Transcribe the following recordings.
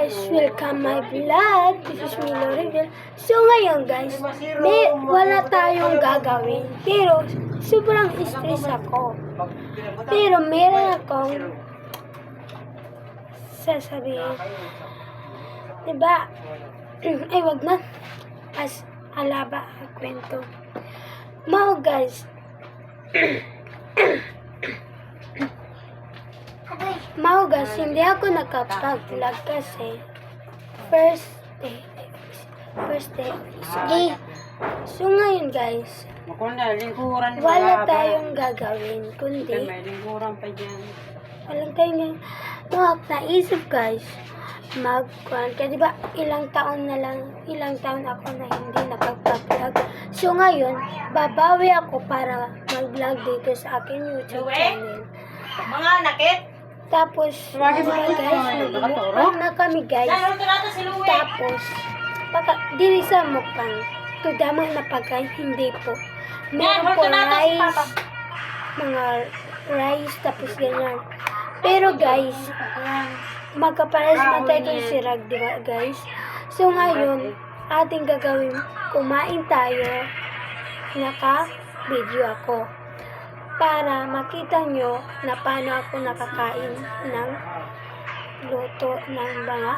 guys, welcome my vlog. This is me, Loreville. So ngayon guys, wala tayong gagawin. Pero sobrang stress ako. Pero meron akong sasabihin. Diba? Ay, wag na. As alaba, kwento. Mao guys. Maugas, hindi ako nakapag-vlog kasi first day day. So ngayon guys, wala tayong gagawin kundi walang tayong naisip guys mag-kuhan ka, diba ilang taon ako na hindi nakapag-vlog. So ngayon, babawi ako para mag-vlog dito sa aking YouTube channel. Mga nakit? Tapos, guys, magmukbang na kami guys. Tapos, dili sa mukbang. Tudamang na pagkain, hindi po. Meron po rice, mga rice, tapos ganyan. Pero guys, magkapares matay itong sirag, diba guys? So ngayon, ating gagawin, kumain tayo, naka-video ako. Para makita nyo na paano ako nakakain ng luto ng mga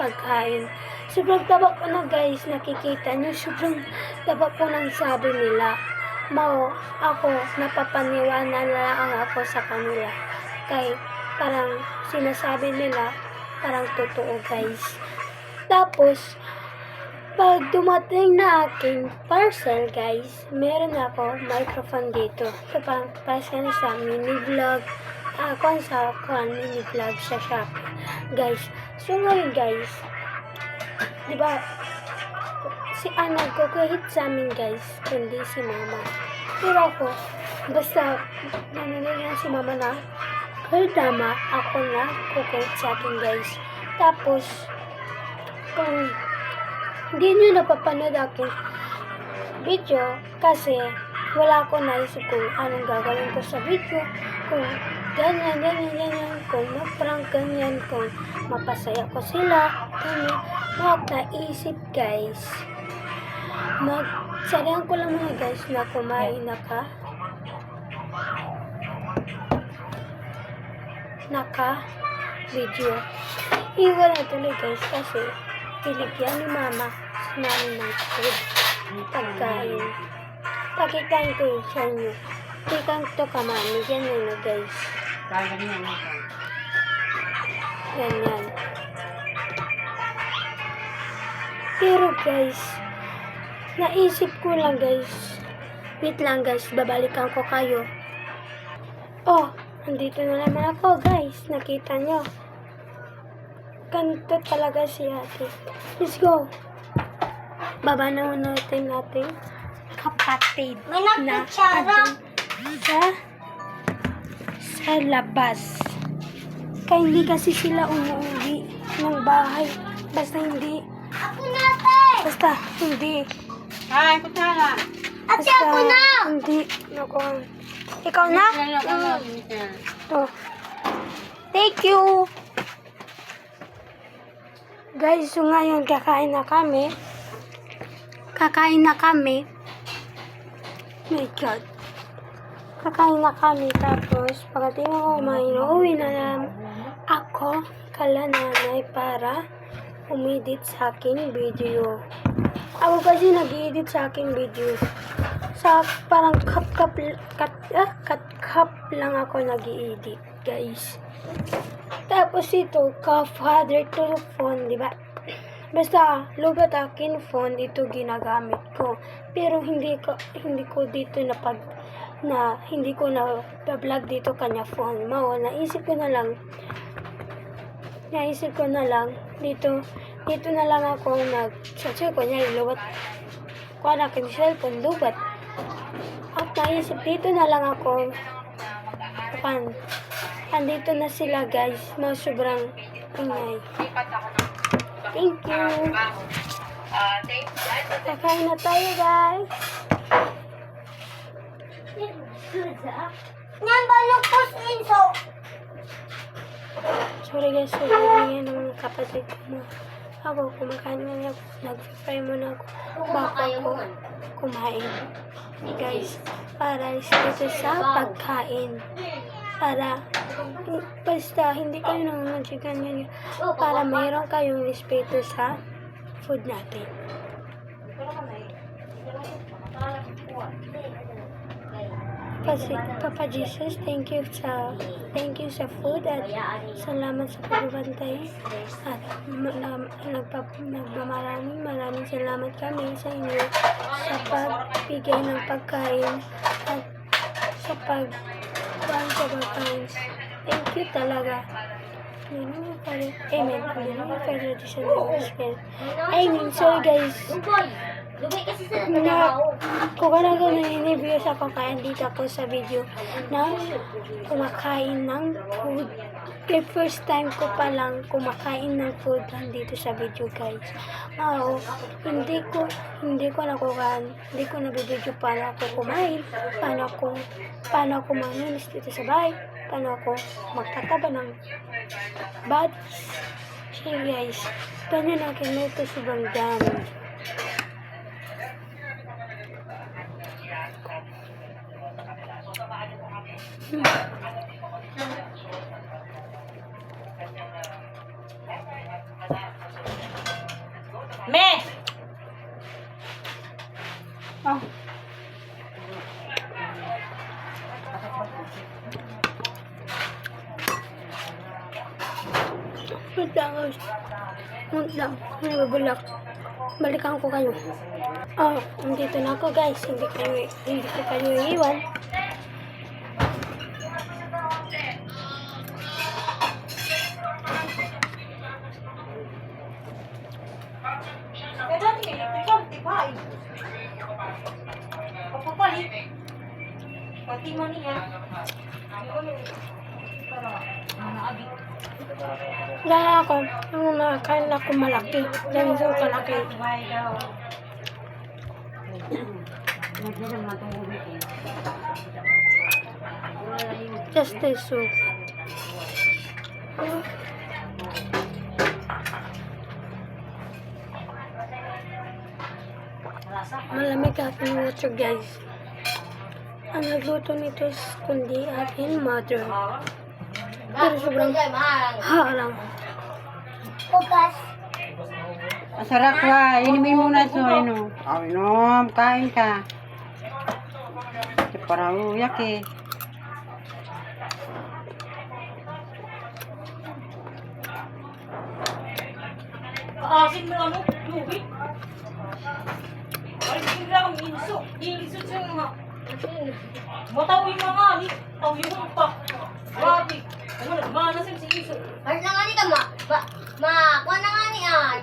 pagkain. Sobrang taba ko na guys, nakikita nyo, sobrang taba ko ng sabi nila. Ako, napapaniwala na lang ako sa kanila. Kaya parang sinasabi nila, parang totoo guys. Tapos, pag dumating na aking parcel, guys, meron ako microphone dito. So, para sa mini-vlog. Mini-vlog sa Shopee. Guys, so ngayon, guys, diba, si Ana kukuhit sa amin, guys, kundi si Mama. Pero ako, basta, nangyayang si Mama na, kahit tama, ako na kukuhit sa akin, guys. Tapos, kung hindi nyo napapanood aking video kasi wala ko naisip kung anong gagawin ko sa video, kung ganyan, kung ma-prank ganyan, kung mapasaya ko sila, ganyan. Naisip guys, sabihan ko lang mga guys na kumain naka video. Iwan na tuloy guys kasi piligyan ni Mama namin ng food, pagkain. Pakitain ko yun sa inyo. Tikang to ka mami, ganyan na guys. Ganyan. Pero guys, naisip ko lang guys. Wait lang guys, babalikan ko kayo. Oh, andito na naman ako guys. Nakita nyo. Ganito talaga si ate. Let's go. Babanaw natin kapatid na sa labas. Kaya hindi kasi sila umuwi ng bahay. Basta hindi. Basta hindi. Ay, kutala. Ate, ako na! Hindi. Ako. Ikaw na? To. Thank you. Guys, so ngayon kakain na kami. My God. Kakain na kami. Tapos, pagdating ako kumain, uuwi na lang ako kala nanay para umedit sa aking video. Ako kasi nag-edit sa aking video. Sa parang cut lang ako nag-edit, guys. Tapos ito, father to phone, di ba? Basta, lubat akin phone, ito ginagamit ko. Pero hindi ko dito hindi ko na vlog dito kanya phone. Naisip ko na lang, dito na lang ako nag-search ko niya, lubat ko na aking cellphone, lubat. At naisip, dito na lang ako, andito na sila guys, sobrang ingay. Thank you. Kakain na tayo guys. Nyan balok po sinso. Sorry guys, sorry yan ng kapatid ko mo. Ako, kumakain na ako. Nag-fry muna ako. Baka ako kumain. Guys, para ito sa pagkain. Para, basta hindi kayo nangangansikan nyo. Para mayroon kayong respeto sa food natin. Kasi, Papa Jesus, thank you sa food at salamat sa pagbabantay at maraming salamat kami sa inyo sa pagbigay ng pagkain at sa pagkuhan sa pagkain. Thank you talaga. Amen. Amen. Sorry guys. Kung ano naninibius ako kaya dito ako sa video na kumakain ng food. Kaya first time ko palang kumakain ng food dito sa video guys. Hindi ko nabibideo paano ako kumain, paano ako manginis dito sa bahay, paano ako magtataba ng bodies. So guys, paano natin ito sobrang dami. Me! Oh. Wait lang. Nababulak. Balikan ko kayo. Nandito na ako guys. Hindi ko kayo iiwan. Pati mo niya. Dahil ako, nung nakakain ako malaki. Dahil so kalaki. Just the soup. Malamig aking water guys. Ang nagluto nito is kundi aking mother. Pero sobrang harang. Masarap ka. Inimin mo na ito. Inom. Kain ka. Para uyak eh. Asin mo ano? Tubig? Ay, hindi lang ang inso. Ilisot siya nga. Matawin na nga. Tawin mo pa. Grabe. Ano, nagmana siya si inso. Harus na nga ni ka, kuha na nga ni,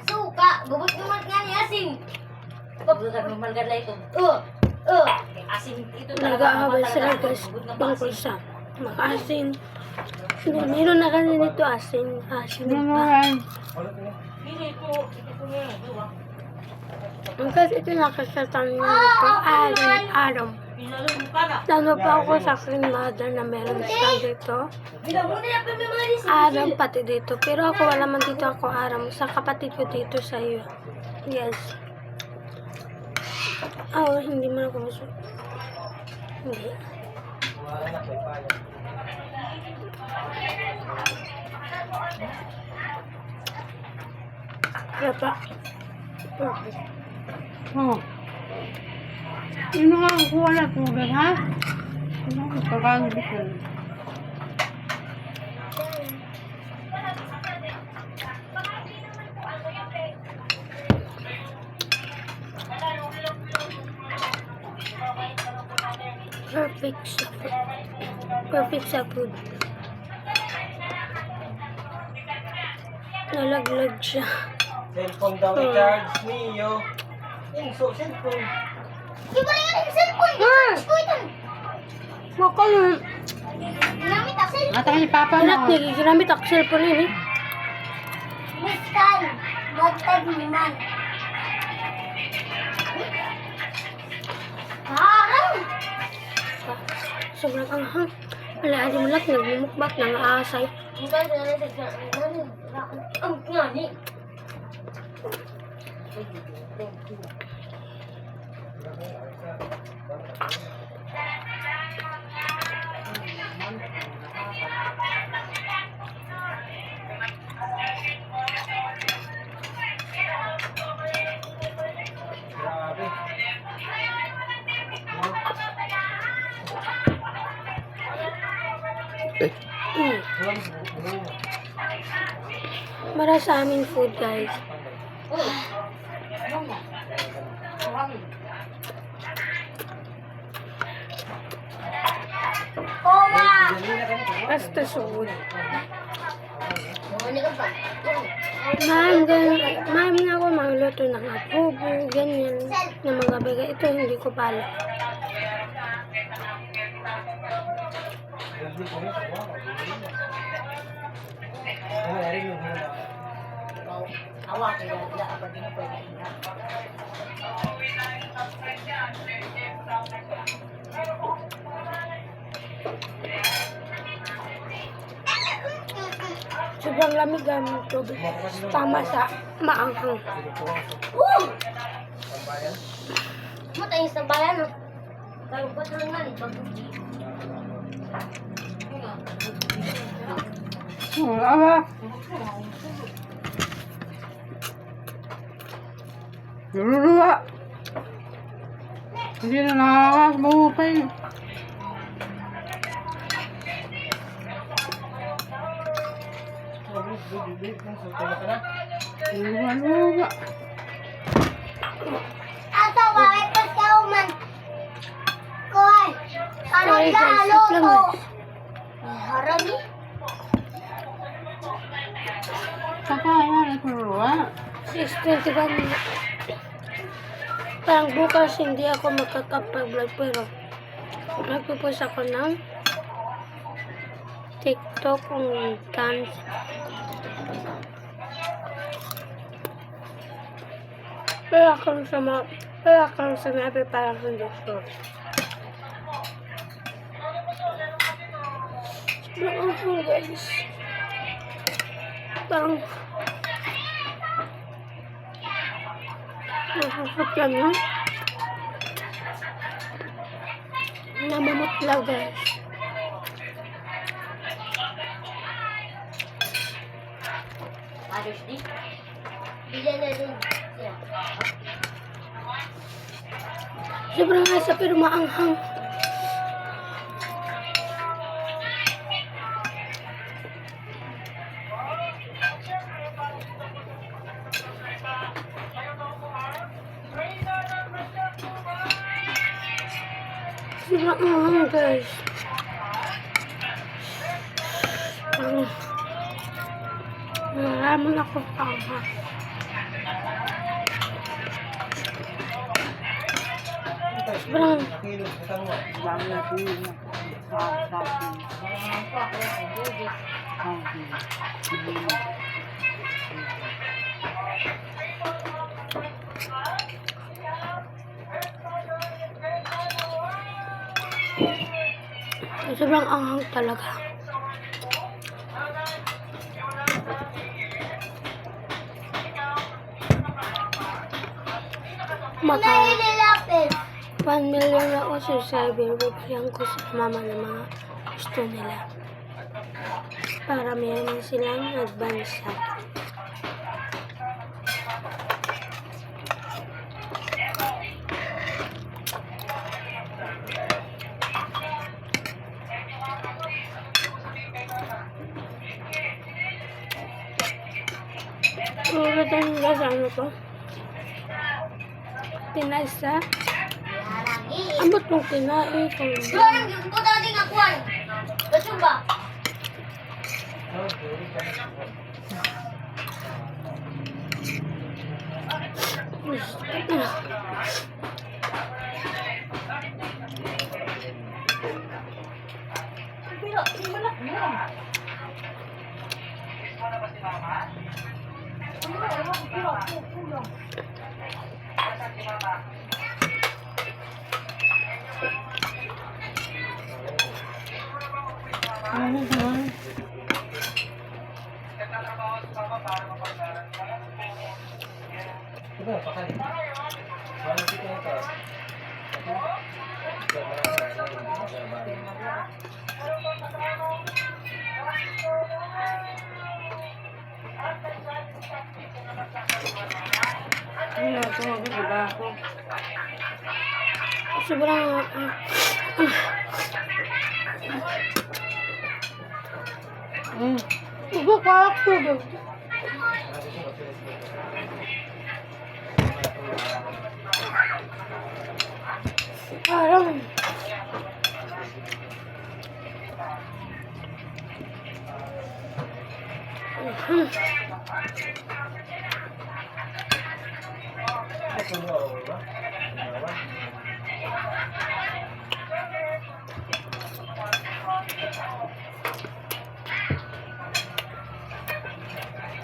suka, gubot-gubot nga ni asin. Malgad lang ito. Asin ito Nag-aaway sila guys tungkol sa makasin. Meron na kasi nito asin. Asin pa. Hindi ito. Kasi ito nakasatan nyo nito. Adam. Lalo pa ako sa aking mother na meron siya dito. Adam pati dito. Pero ako wala man dito ako Adam. Sa kapatid ko dito sa iyo. Yes. Hindi man ako masuk. Hindi. Apa? Ano nga ang kuha na tubig, ha? Ano ang pagkakang bukol? Perfect sa food. Nalaglag siya. Cellphone daw i-charge niyo. Inso, cellphone. Di ba nga yung cellphone? Maka yung Ginamit ang cellphone. Ata ka ni Papa anak mo. niya, ginamit ako cellphone yun eh. Miskan, magtag naman. Sobrang anghang. Wala, di mo lang, nagmumukbak ng aasay. Bukan saya seksa. Ang ngani. Grabe. Para sa aming food, guys. Oma! Basta food. Ano ka ba? Ma'am na ako magluto ng adobo, ganyan, na mga bagay. Ito hindi ko pala. Awak ya, tidak apa dia pwede. Sobrang lamig ang tubig. Tama sa maanghang. Mo tayo sa bayan. Kalau ko lang nga bagugi. Wala ba? Luluwa. Hindi na nakakas mo pa yun. Luluwa. Asa wae pas kau man. Koy. Ano Sorry, guys. lalo Wait lang, ko. guys. Harami. Kakain na luluwa. 6:21. Parang bukas hindi ako makakapag-vlog pero nagpo-post ako ng TikTok kung dance. Pero ako sa nabi parang hindi sure. Sobrang guys. Parang nasasot yan, no? Namamutlaw, guys. Harus di. Bila na rin. Sobrang asa pero maanghang. Sobrang anghang, guys. Naraman ako anghang. Sobrang Dami na po yun. sobrang anghang talaga. Maka Nililapit. 1 million na ako subscriber, bibigyan ko sa mama ng mga gusto nila. Para meron silang advance sa akin. Tulad ang nila sa ano to? Tinay sa Lagi. ambot mong tinay. Doon, yung ko tadi ngakuan. Coba. Ito, pakai. Wala kita ito. Ano, tumagod ba ako? Sobrang, bukak ko doon. Parang,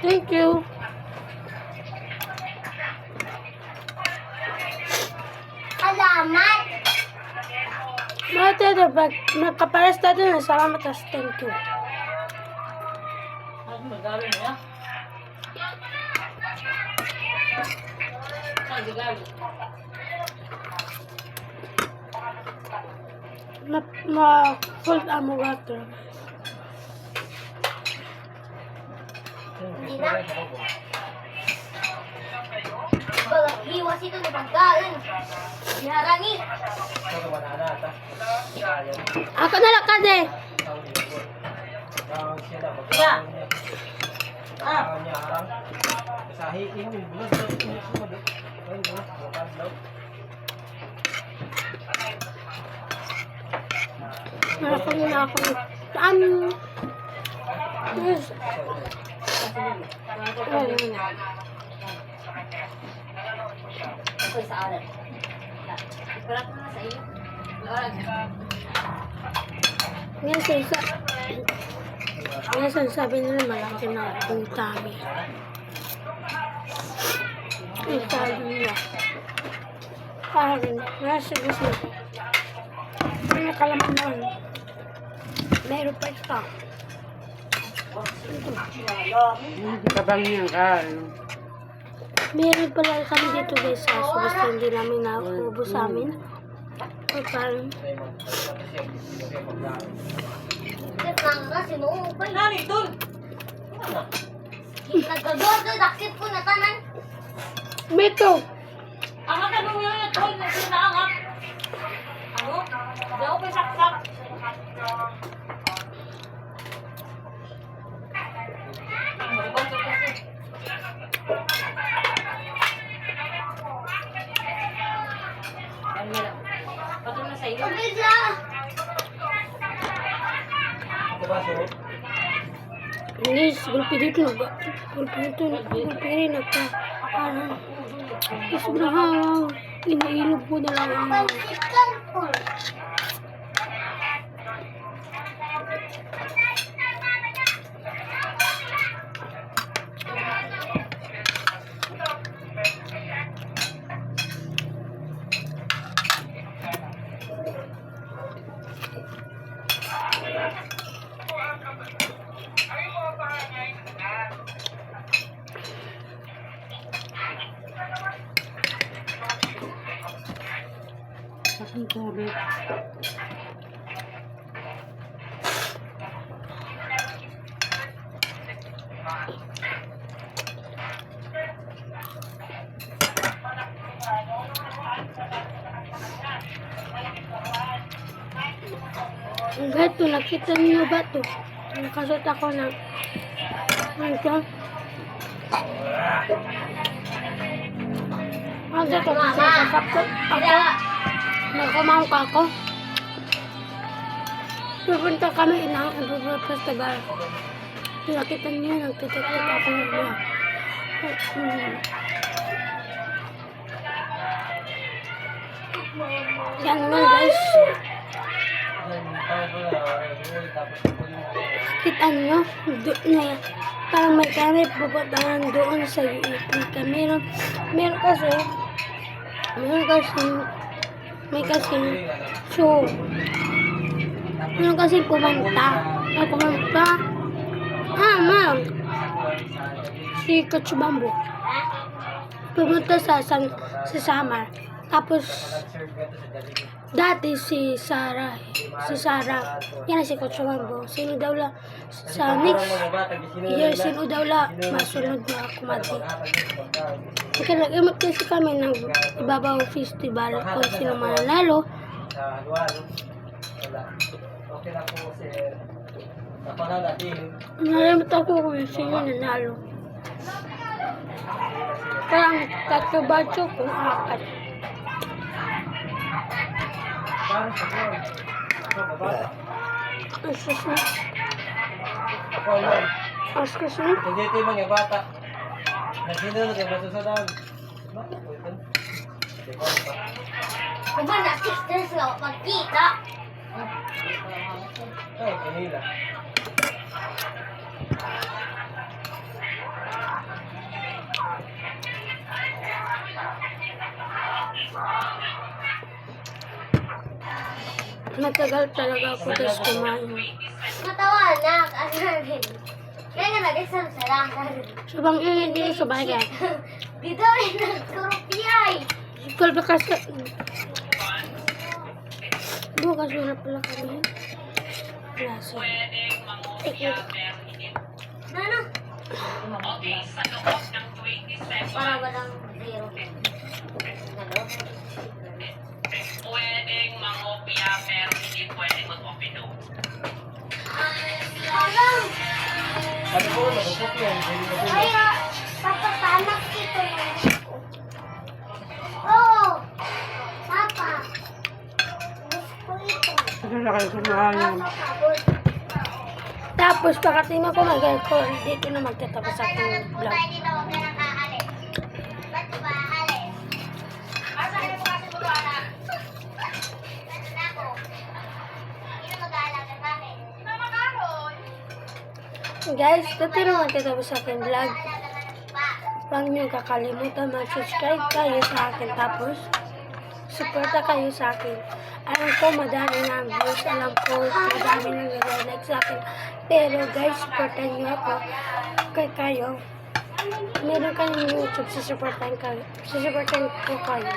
thank you. Alamat! Mate, dapat magkapares tayo na salamat as thank you. Ano, magalo niya? Saan gagalo? Full amo water. Hindi na. Baga, hiwas ito na pagkaan. Narangi. Ako na lang kade. Kaya, Ako na ako. Yes. Ayun. Ako'y sa alat. Iparat mo na sa iyo. Ngayon sabi nila malaki na ang tummy. Ang sabi nila. Parang nasa gusto. May nakalaman naman. Meron pa isa. kabang niya ka. Meron pala kami dito guys sa basta hindi namin nakubo sa amin. O parang Kat lang kasi mo pa. Nani, dun! Nagkagordo, daksit ko na tanan. Beto! Ang akan mo yun, tol, na sinaangak. Ano? Hindi ako pa saksak. Maribang ka kasi. Ano lang? Patong na sa iyo. Pabigla! Guys, gulpi dito. Gulpi dito. Gulpi rin. Parang sobrang hangaw. Inailog ko na lang ang Pansikan po. Ang tubig. ang gato. Nakita niyo ba ito? Nakasot ako ng ito. Ang gato kasi kakapot ako. Nakamangka ako. Pupunta kami inang festival. Nakita niyo, nagtitikot ako niya. Yan nga guys. Kita nyo, parang may kami pupuntahan doon sa UAP. Meron kasi pumunta. Ma'am. Si Coach Bambo. pumunta sa Samar. Tapos, Nag-serve ka to sa Jollibee. dati si Sarah, yan na si Coach Wambo. Sino daw la, sa next year, sino daw la, masunod na kumati. Kaya nag-imot kasi kami ng Ibabaw Festival kung sino mananalo. Sa halo-halo. Wala. Okay na po, sir. Kapanan natin. Nalimot ako kung sino nanalo. Parang tatlo batso kung akat. Parang sa doon. Ako, babata. Excuse me. Ako, yun. Excuse me. Hindi ito yung mga bata. Nagsinunod yung masusunod. Bakit po ito? Hindi ko pa. Diba na 6 days lang magkita? Ay, kanila. Matagal talaga ako tapos kumain. Matawa na kasi kaya nga nag-exam sa lang. Subang ingin din sa bagay. Dito rin nagkurupiyay. Ikaw ba kasi... Bukas wala pala kami. Klase. Ano? Para walang zero. Ano? Pwedeng mangopya pero hindi pwedeng mag-opino. Alam! Ano po, nagpupok yun. Hindi ko Ay, papapanak ito. Oo! Papa! Gusto ito. Papa, pagod. Tapos pagkatima ko mag-alcohol, dito na magtatapos aking vlog. Hindi na huwag na nakaalis. Ba't ba alis? Asa ka na po kasi mo anak? Nandun ako. Hindi na mag-aalaga sa akin. Mama Carol! Guys, dito na magtatapos aking vlog. Aalaga na ng iba. Huwag niyo kakalimutan mag-subscribe kayo sa akin. Tapos, suporta kayo sa akin. Alam ko madami na ang views. Alam ko madami na nag-like sa akin. Pero guys, supportan niyo ako. Kay kayo. Meron kayong YouTube, susuportan ko kayo.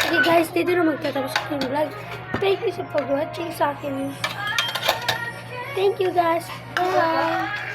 Sige guys, dito na magtatapos aking vlog. Thank you sa pag-watching sa akin. Thank you guys. Bye!